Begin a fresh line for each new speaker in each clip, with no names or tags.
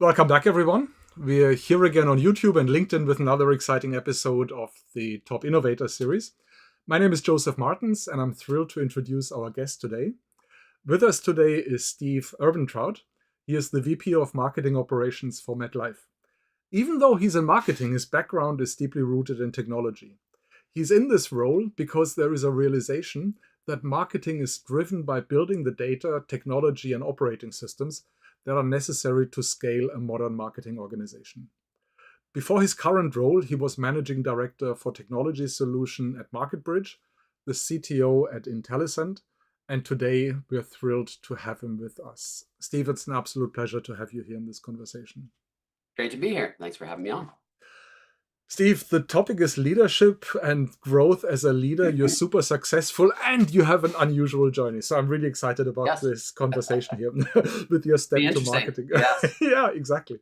Welcome back, everyone. We're here again on YouTube and LinkedIn with another exciting episode of the Top Innovator Series. My name is Josef Martens, and I'm thrilled to introduce our guest today. With us today is Steve Erbentraut. He is the VP of Marketing Operations for MetLife. Even though he's in marketing, his background is deeply rooted in technology. He's in this role because there is a realization that marketing is driven by building the data, technology, and operating systems that are necessary to scale a modern marketing organization. Before his current role, he was managing director for technology solution at MarketBridge, the CTO at Intellicent, and today we're thrilled to have him with us. Steve, it's an absolute pleasure to have you here in this conversation.
Great to be here. Thanks for having me on.
Steve, the topic is leadership and growth as a leader. You're super successful and you have an unusual journey. So I'm really excited about
Yes,
this conversation here with your
be
step to
interesting.
marketing.
Yes.
Yeah, exactly.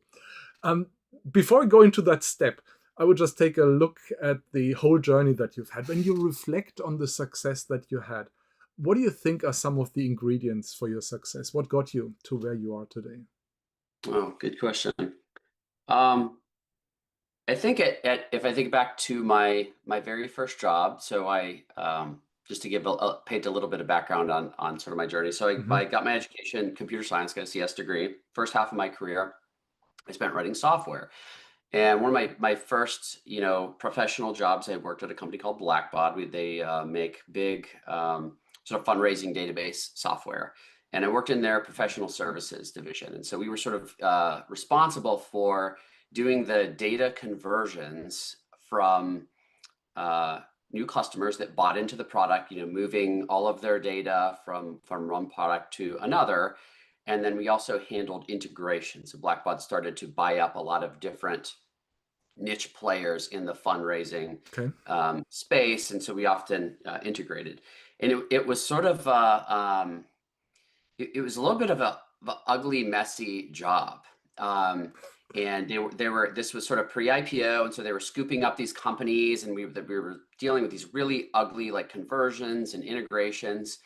Um, Before I go into that step, I would just take a look at the whole journey that you've had. When you reflect on the success that you had, what do you think are some of the ingredients for your success? What got you to where you are today?
Oh, good question. Um, I think if I think back to my very first job, so I just to give paint a little bit of background on sort of my journey. So
Hmm.
I got my education, computer science, got a CS degree. First half of my career, I spent writing software. And one of my first, professional jobs, I worked at a company called Blackbaud. They make big sort of fundraising database software, and I worked in their professional services division. And so we were sort of responsible for doing the data conversions from uh, new customers that bought into the product, moving all of their data from one product to another. And then we also handled integration. So Blackbaud started to buy up a lot of different niche players in the fundraising
Okay.
space, and so we often integrated. And it was sort of it was a little bit of a ugly, messy job. And they were this was sort of pre-IPO, and so they were scooping up these companies, and we were dealing with these really ugly like conversions and integrations.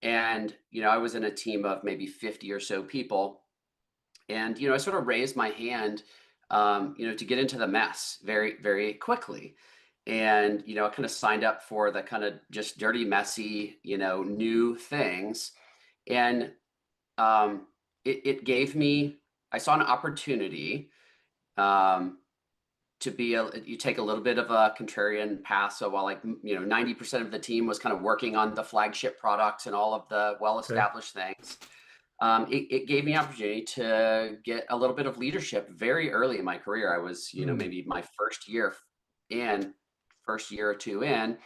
And I was in a team of maybe 50 or so people, and I sort of raised my hand, to get into the mess very, very quickly. And I kind of signed up for the kind of just dirty, messy, new things. And it gave me, I saw an opportunity um, to you take a little bit of a contrarian path. So while 90% of the team was kind of working on the flagship products and all of the
Okay.
well-established things, it gave me opportunity to get a little bit of leadership very early in my career. I was,
Mm.
maybe my in, first year or two in,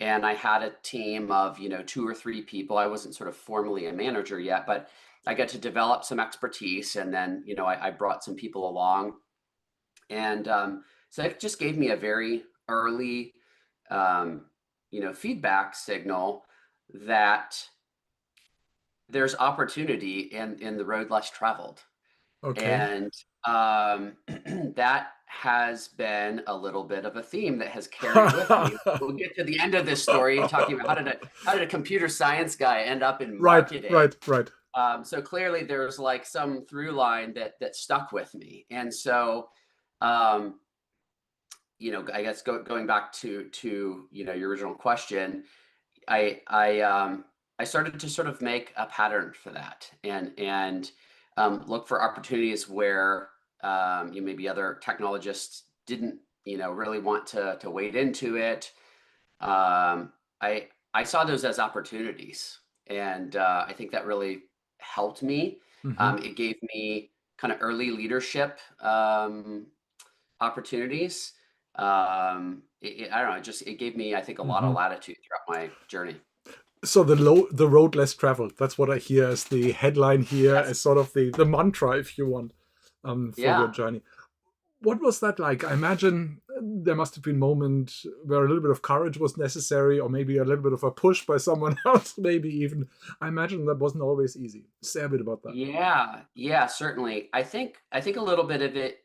and I had a team of, two or three people. I wasn't sort of formally a manager yet, but I got to develop some expertise, and then, I brought some people along, and so it just gave me a very early, um, feedback signal that there's opportunity in the road less traveled.
Okay.
And that has been a little bit of a theme that has carried with me. We'll get to the end of this story talking about how did a computer science guy end up in
Right,
marketing.
right, right.
So clearly there's like some through line that stuck with me. And so um, I guess going back to your original question, I started to sort of make a pattern for that, and look for opportunities where maybe other technologists didn't really want to wade into it. I saw those as opportunities, and I think that really helped me.
Hmm.
It gave me kind of early leadership opportunities. I don't know, it gave me, I think, a lot of
Hmm.
latitude throughout my journey.
So the road less traveled. That's what I hear as the headline here,
Yes.
as sort of the mantra, if you want, for your
Yeah.
journey. What was that like? I imagine there must have been a moment where a little bit of courage was necessary, or maybe a little bit of a push by someone else, maybe even. I imagine that wasn't always easy. Say a bit about that.
Yeah. Yeah, certainly. I think a little bit of it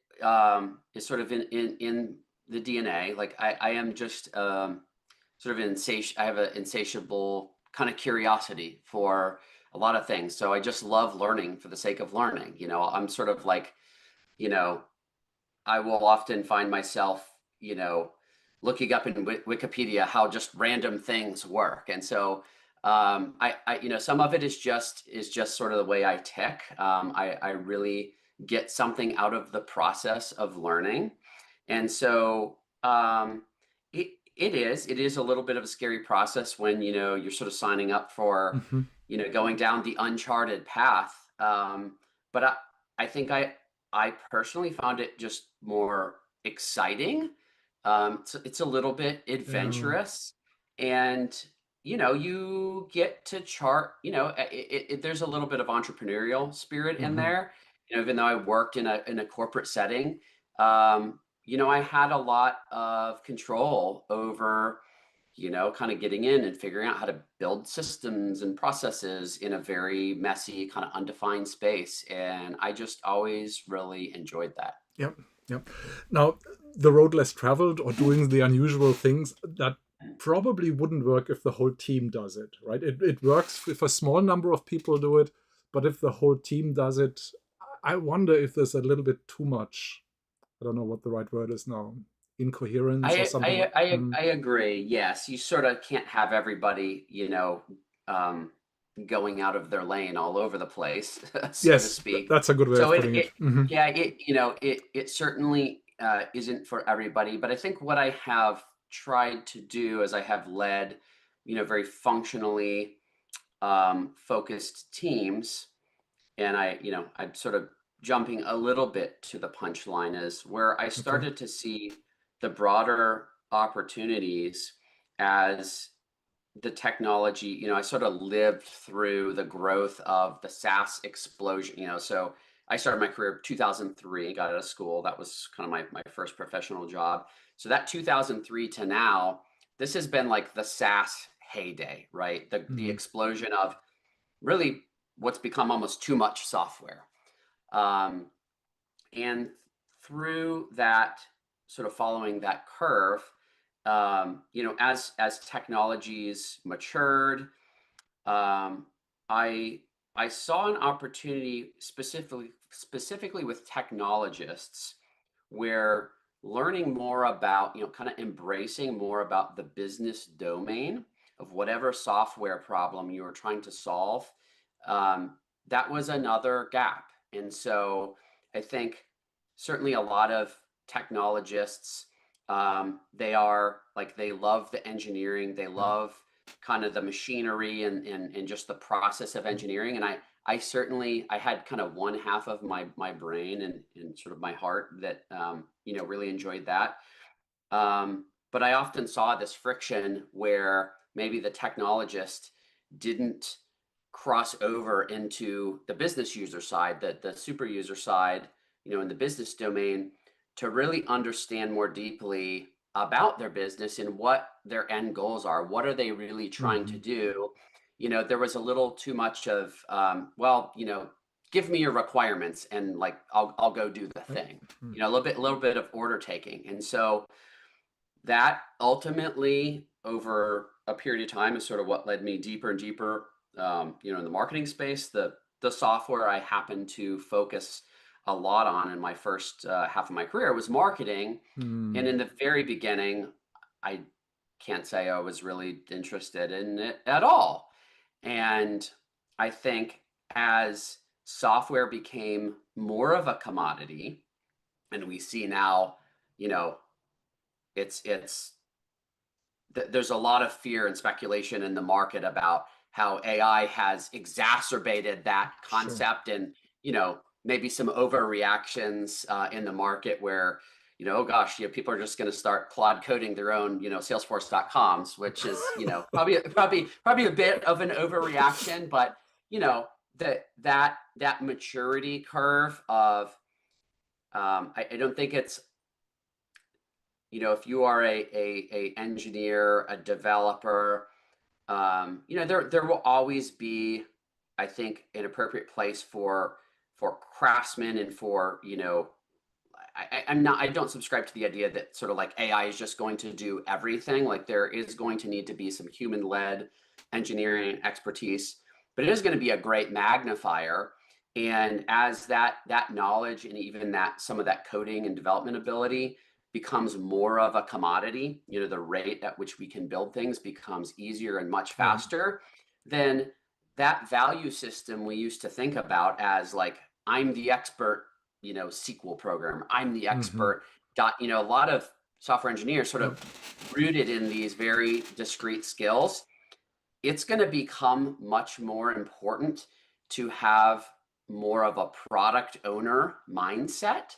is sort of in the DNA. Like I am just sort of I have an insatiable kind of curiosity for a lot of things. So I just love learning for the sake of learning. I'm sort of like you know, I will often find myself, looking up in Wikipedia how just random things work. And so some of it is just sort of the way I tick. I really get something out of the process of learning. And so it is a little bit of a scary process when you're sort of signing up for
Hmm.
going down the uncharted path. But I think I personally found it just more exciting. It's a little bit
Yeah.
adventurous, and you get to chart. There's a little bit of entrepreneurial spirit in
Hmm.
there. Even though I worked in a corporate setting, I had a lot of control over kind of getting in and figuring out how to build systems and processes in a very messy, kind of undefined space. And I just always really enjoyed that.
Yep. Yep. Now, the road less traveled or doing the unusual things, that probably wouldn't work if the whole team does it, right? It works if a small number of people do it, but if the whole team does it, I wonder if there's a little bit too much. I don't know what the right word is now. Incoherence or
I
something
I
like.
I, I agree. Yes, you sort of can't have everybody, um, going out of their lane all over the place, so to
Yes,
speak.
that's a good way
So
of putting it. Hmm.
yeah, it certainly isn't for everybody. But I think what I have tried to do as I have led, very functionally focused teams, and I'm sort of jumping a little bit to the punchline is where I
Okay.
started to see the broader opportunities as the technology, I sort of lived through the growth of the SaaS explosion, so I started my career 2003, got out of school. That was kind of my first professional job. So that 2003 to now, this has been like the SaaS heyday, right? The
Mm-hmm.
explosion of really what's become almost too much software. Um, and through that, sort of following that curve, as technologies matured, um, I I saw an opportunity specifically with technologists where learning more about, kind of embracing more about the business domain of whatever software problem you were trying to solve, that was another gap. And so I think certainly a lot of technologists, they love the engineering, they
Yeah.
love kind of the machinery and just the process of engineering. And I certainly I had kind of one half of my brain and sort of my heart that really enjoyed that. But I often saw this friction where maybe the technologist didn't cross over into the business user side, the super user side, in the business domain to really understand more deeply about their business and what their end goals are. What are they really trying to
Mm-hmm.
do? There was a little too much of, give me your requirements and like I'll go do the
Yep.
thing.
Mm.
A little bit of order taking. And so that ultimately over a period of time is sort of what led me deeper and deeper, in the marketing space. The software I happened to focus a lot on in my first half of my career was marketing. And
Mm.
in the very beginning, I can't say I was really interested in it at all. And I think as software became more of a commodity, and we see now, you know, it's there's a lot of fear and speculation in the market about how AI has exacerbated that
Sure.
concept, and maybe some overreactions in the market where oh gosh, people are just going to start cloud coding their own Salesforce.coms, which is probably a bit of an overreaction. But that maturity curve of I don't think it's if you are a engineer, a developer, there will always be, I think, an appropriate place for craftsmen and for I don't subscribe to the idea that sort of like AI is just going to do everything. Like there is going to need to be some human led engineering expertise, but it is going to be a great magnifier. And as that knowledge and even that some of that coding and development ability becomes more of a commodity, the rate at which we can build things becomes easier and much
Yeah.
faster, then that value system we used to think about as like, I'm the expert, SQL programmer, I'm the
Hmm.
expert dot, a lot of software engineers sort
Yeah.
of rooted in these very discrete skills. It's going to become much more important to have more of a product owner mindset.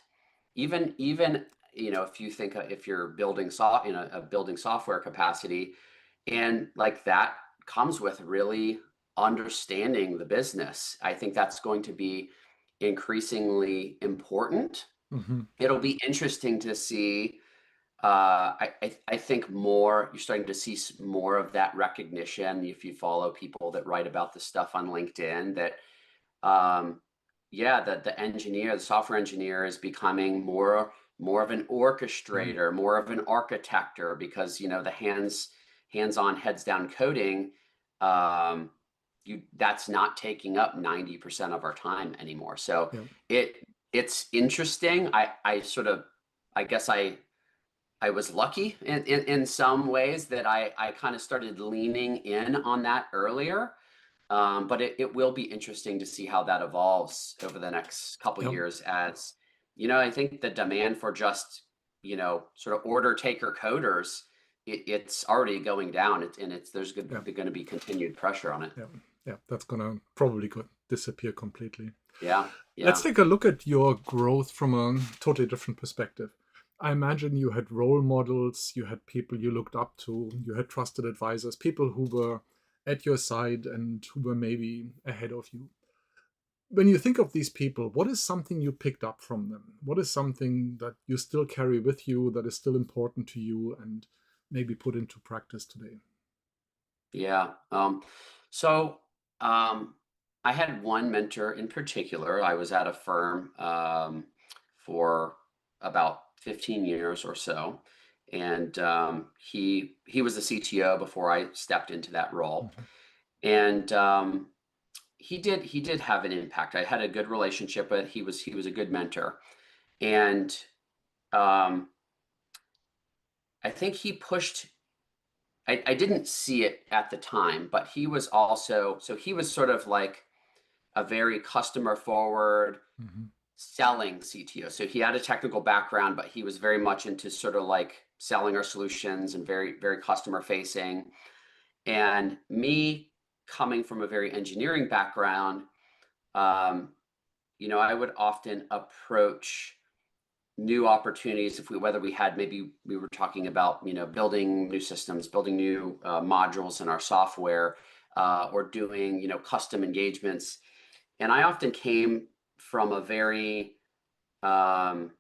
Even if you think if you're building in a building software capacity, and like that comes with really understanding the business. I think that's going to be increasingly important.
Hmm.
It'll be interesting to see. I think you're starting to see more of that recognition if you follow people that write about this stuff on LinkedIn. That yeah, the software engineer is becoming more of an
Yeah.
orchestrator, more of an architector, because the hands-on, heads down coding, um, that's not taking up 90% of our time anymore. So
Yeah.
it's interesting. I guess I was lucky in some ways that I kind of started leaning in on that earlier. But it will be interesting to see how that evolves over the next couple
Yeah.
years as, I think the demand for just, sort of order taker coders, it's already going down. There's going
Yeah.
to be continued pressure on it.
Yeah. Yeah. That's gonna probably disappear completely.
Yeah.
Let's
Yeah.
take a look at your growth from a totally different perspective. I imagine you had role models, you had people you looked up to, you had trusted advisors, people who were at your side and who were maybe ahead of you. When you think of these people, what is something you picked up from them? What is something that you still carry with you that is still important to you and maybe put into practice today?
Yeah. So um, I had one mentor in particular. I was at a firm for about 15 years or so, and he was the CTO before I stepped into that role,
Mhm.
and he did have an impact. I had a good relationship with. He was a good mentor, and um, I think he pushed. I didn't see it at the time, but he was sort of like a very customer forward
Mhm.
selling CTO. So he had a technical background, but he was very much into sort of like selling our solutions and very, very customer facing. And me coming from a very engineering background, um, I would often approach new opportunities if whether we had, maybe we were talking about building new systems, building new modules in our software, or doing custom engagements. And I often came from a very um,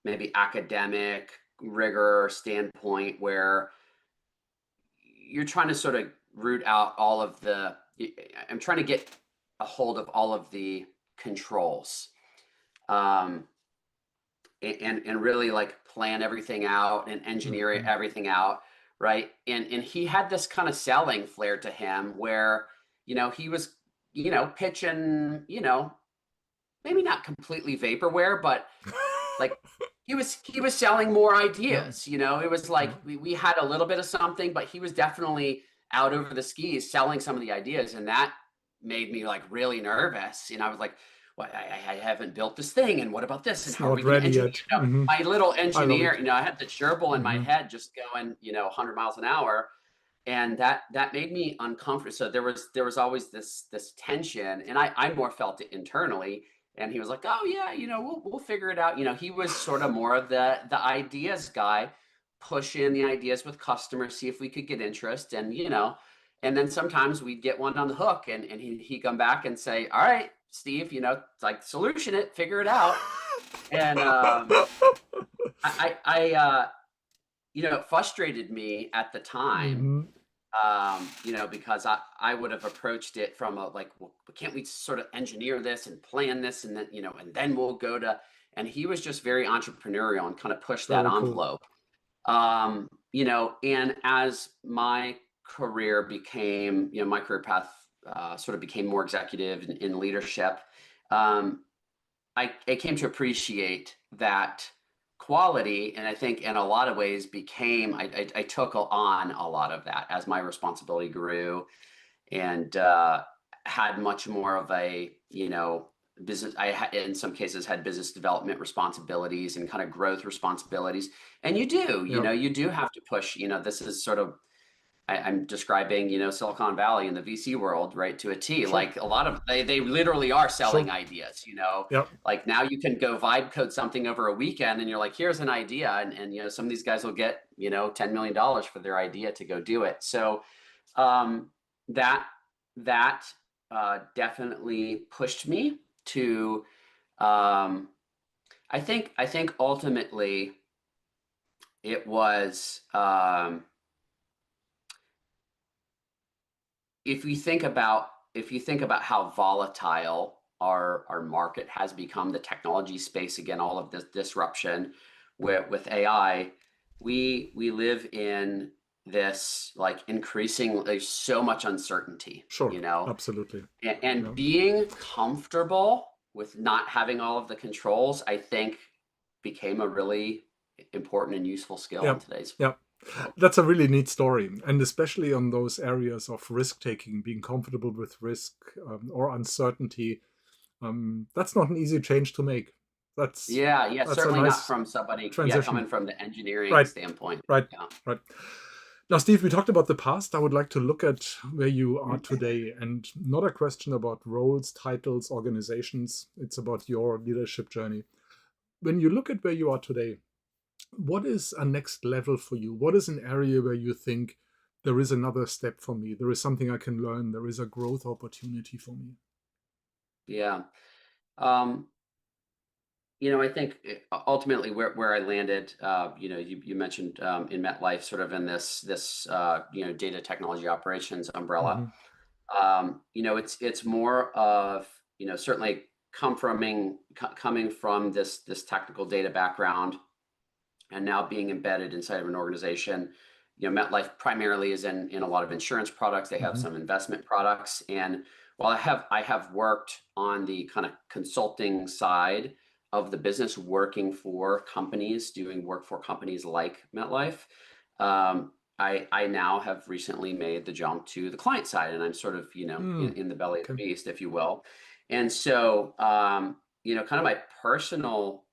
maybe academic rigor standpoint where you're trying to sort of root out all of the I'm trying to get a hold of all of the controls, um, and really like plan everything out and engineer
Mhm.
everything out, right? And he had this kind of selling flair to him where he was pitching, maybe not completely vaporware, but like he was selling more
Yeah.
ideas. It was like
Yeah.
we had a little bit of something, but he was definitely out over the skis selling some of the ideas, and that made me like really nervous. I was like, "What? I haven't built this thing, and what about this? And
It's
how are we
not
going to
ready
engineer?"
yet. Hmm.
My little
I love
engineer,
it.
I had the gerbil in my
Hmm.
head just going, 100 miles an hour, and that made me uncomfortable. So there was always this tension, and I more felt it internally. And he was like, "Oh yeah, we'll figure it out." He was sort of more of the ideas guy, push in the ideas with customers, see if we could get interest, and then sometimes we'd get one on the hook, and he'd come back and say, "All right, Steve, it's like solution it, figure it out." And it frustrated me at the time,
Hmm.
because I would have approached it from a like, well, can't we sort of engineer this and plan this, and then and then we'll go to. And he was just very entrepreneurial and kind of pushed that
Very cool.
envelope. And as my career became, my career path sort of became more executive in leadership. um, I came to appreciate that quality, and I think in a lot of ways became I took on a lot of that as my responsibility grew, and had much more of a, business. In some cases had business development responsibilities and kind of growth responsibilities. And
Yeah.
you do have to push. This is sort of, I'm describing, Silicon Valley in the VC world, right, to a T.
Sure.
Like a lot of they literally are selling
Sure.
ideas.
Yeah.
Like now you can go vibe code something over a weekend, and you're like, here's an idea, and some of these guys will get $10 million for their idea to go do it. So um, that that definitely pushed me to. Um, I think ultimately it was. If you think about how volatile our market has become, the technology space, again, all of this disruption with AI, we live in this like increasing, there's so much uncertainty,
Sure. Absolutely.
and
Yeah.
being comfortable with not having all of the controls, I think became a really important and useful skill
Yeah.
in today's
Yeah.
world.
That's a really neat story. And especially on those areas of risk taking, being comfortable with risk or uncertainty, that's not an easy change to make. That's
Yeah, yeah,
that's a
certainly not
nice
from somebody, yeah,
transition.
coming from the engineering
Right.
standpoint.
Right.
Yeah.
Right. Now, Steve, we talked about the past. I would like to look at where you are today, and not a question about roles, titles, organizations. It's about your leadership journey. When you look at where you are today, what is a next level for you? What is an area where you think there is another step for me? There is something I can learn. There is a growth opportunity for me.
Yeah. Um, I think ultimately where I landed, you mentioned in MetLife, sort of in this data technology operations umbrella.
Hmm.
It's more of, certainly coming from this technical data background, and now being embedded inside of an organization. MetLife primarily is in a lot of insurance products. They have
Hmm.
some investment products, and while I have worked on the kind of consulting side of the business, working for companies, doing work for companies like MetLife. I now have recently made the jump to the client side, and I'm sort of
Mm.
in the belly of
Okay.
the beast, if you will. And so kind of my personal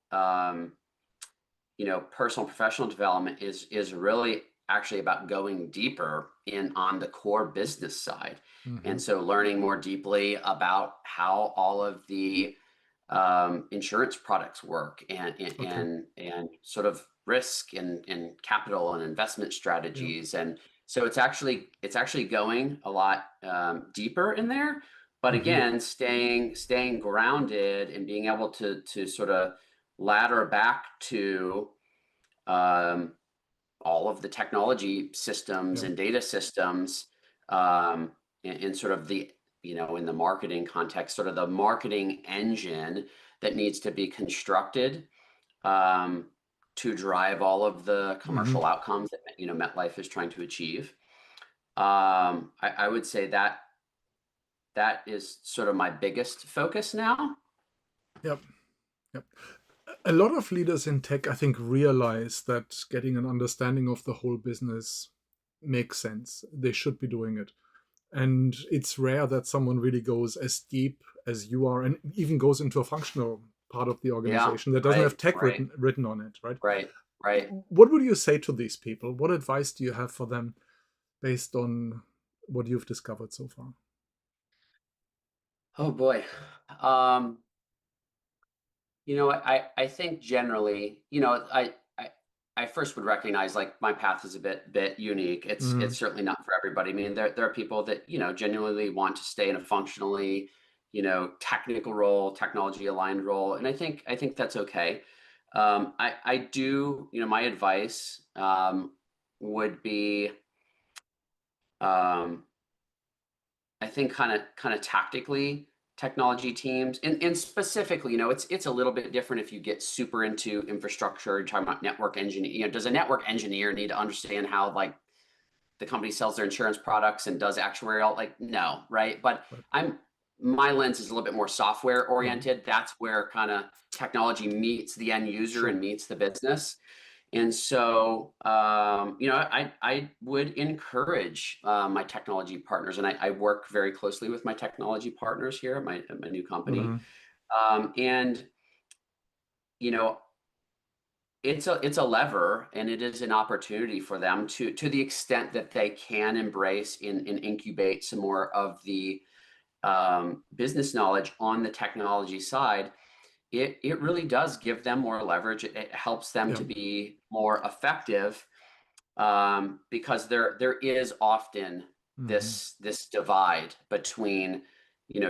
professional development is really actually about going deeper in on the core business side.
Hmm.
And so learning more deeply about how all of the insurance products work,
Okay.
and sort of risk and capital and investment
Yeah.
strategies. And so it's actually going a lot deeper in there, but
Hmm.
again, staying grounded and being able to sort of ladder back to um, all of the technology systems
Yeah.
and data systems, in sort of the, in the marketing context, sort of the marketing engine that needs to be constructed um, to drive all of the
Hmm.
commercial outcomes that MetLife is trying to achieve. I would say that is sort of my biggest focus now.
Yep. Yep. A lot of leaders in tech, I think, realize that getting an understanding of the whole business makes sense. They should be doing it. And it's rare that someone really goes as deep as you are and even goes into a functional part of the
Yeah,
organization that doesn't have
right,
tech
right,
written on it, right?
right, right.
What would you say to these people? What advice do you have for them based on what you've discovered so far?
Oh boy. Um, I think generally, I first would recognize, like, my path is a bit unique. It's
Mm,
certainly not for everybody. I mean, there are people that, genuinely want to stay in a functionally, technical role, technology aligned role. And I think that's okay. I do, my advice would be, um, I think kind of tactically, technology teams, and specifically, it's a little bit different if you get super into infrastructure. You're talking about network engineer. Does a network engineer need to understand how, like, the company sells their insurance products and does actuarial? Like, no, right? But
right.
I'm my lens is a little bit more software
Mhm.
oriented. That's where kind of technology meets the end user
Sure.
and meets the business. And so, I would encourage my technology partners, and I work very closely with my technology partners here at my new company.
Mhm.
And you know, it's a lever, and it is an opportunity for them to the extent that they can embrace and incubate some more of the business knowledge on the technology side. It really does give them more leverage. It helps them
Yeah.
to be more effective, because there is often
Mhm.
this divide between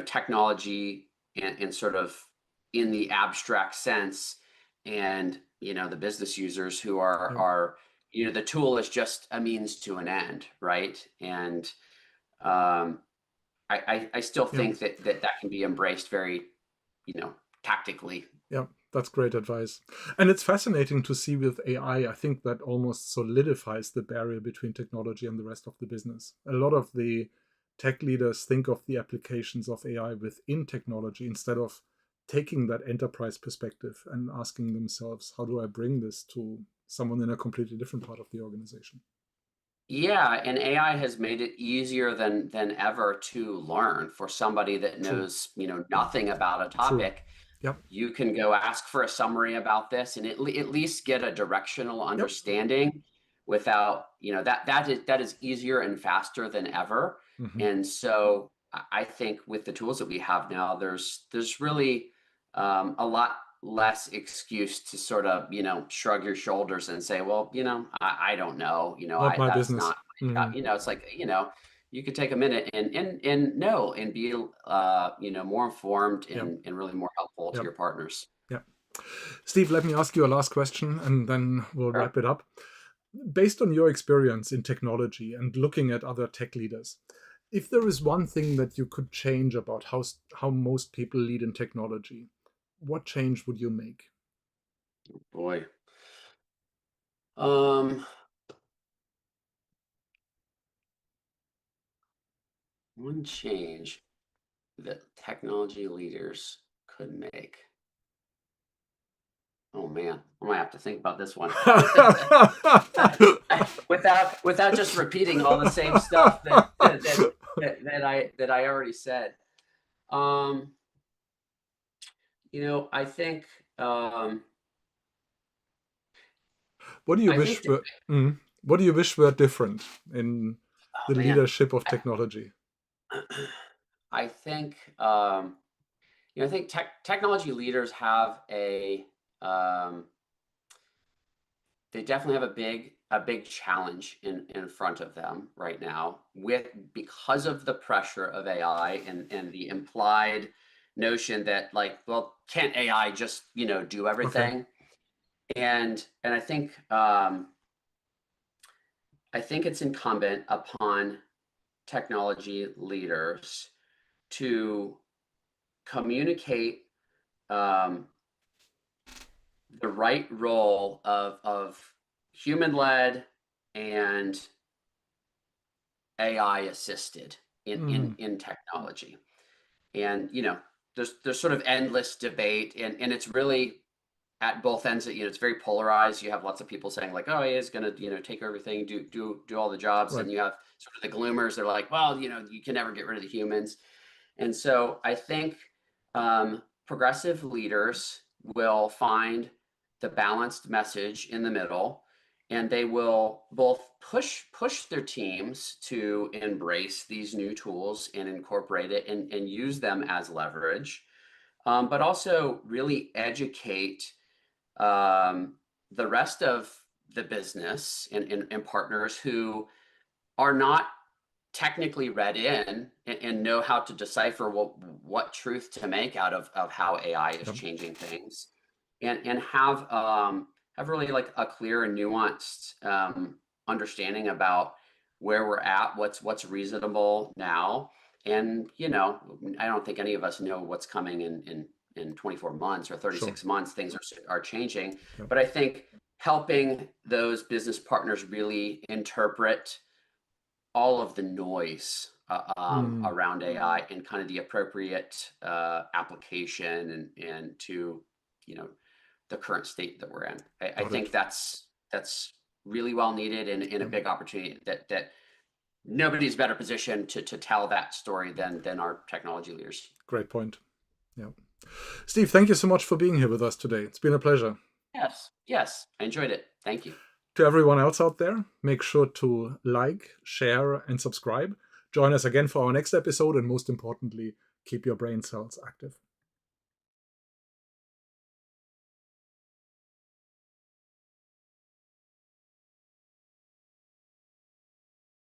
technology and sort of in the abstract sense, and the business users who
Yeah.
are the tool is just a means to an end, right? And um, I still
Yeah.
think that can be embraced very you know tactically.
Yeah, that's great advice. And it's fascinating to see with AI. I think that almost solidifies the barrier between technology and the rest of the business. A lot of the tech leaders think of the applications of AI within technology instead of taking that enterprise perspective and asking themselves, how do I bring this to someone in a completely different part of the organization?
Yeah, and AI has made it easier than ever to learn for somebody that
True,
knows, nothing about a
true.
topic.
Yep,
You can go ask for a summary about this and at least get a directional
yep.
understanding without, that is easier and faster than ever.
Hmm.
And so I think with the tools that we have now, there's really a lot less excuse to sort of, shrug your shoulders and say, well, I don't know,
Not my
that's
business.
not my
Hmm.
job. It's like, you could take a minute and know and be more informed
Yep,
and really more helpful to
yep,
your partners.
yep. Steve, let me ask you a last question and then we'll
Sure.
wrap it up. Based on your experience in technology and looking at other tech leaders, if there is one thing that you could change about how most people lead in technology, what change would you make?
Boy. Um, One change that technology leaders could make. Oh man, I might have to think about this one. Without just repeating all the same stuff that I already said. Um, I think
What do you
I
wish
think
were what do you wish were different in the
oh man,
leadership of technology?
I, I think I think technology leaders have um, they definitely have a big challenge in front of them right now, with because of the pressure of AI and the implied notion that, like, well, can't AI just do
Okay.
everything? And I think it's incumbent upon technology leaders to communicate um, the right role of human led and AI assisted in,
Mm,
in in technology. And there's sort of endless debate, and it's really at both ends. It's very polarized. You have lots of people saying, like, oh, AI is going to take everything, do all the jobs,
right.
and you have sort of the gloomers. They're like, well, you can never get rid of the humans. And so I think progressive leaders will find the balanced message in the middle, and they will both push their teams to embrace these new tools and incorporate it and use them as leverage, but also really educate the rest of the business and partners who are not technically read in and know how to decipher what truth to make out of how AI is
Yep.
changing things, and have really like a clear and nuanced understanding about where we're at, what's reasonable now. And I don't think any of us know what's coming in 24 months or
Sure.
36 months. Things are changing,
Yep.
but I think helping those business partners really interpret all of the noise around AI and kind of the appropriate application and to, the current state that we're in. I
Got it.
think that's really well needed and a big opportunity that nobody's better positioned to tell that story than our technology leaders.
Great point. Yeah. Steve, thank you so much for being here with us today. It's been a pleasure.
Yes, I enjoyed it. Thank you.
To everyone else out there, make sure to like, share, and subscribe. Join us again for our next episode, and most importantly, keep your brain cells active.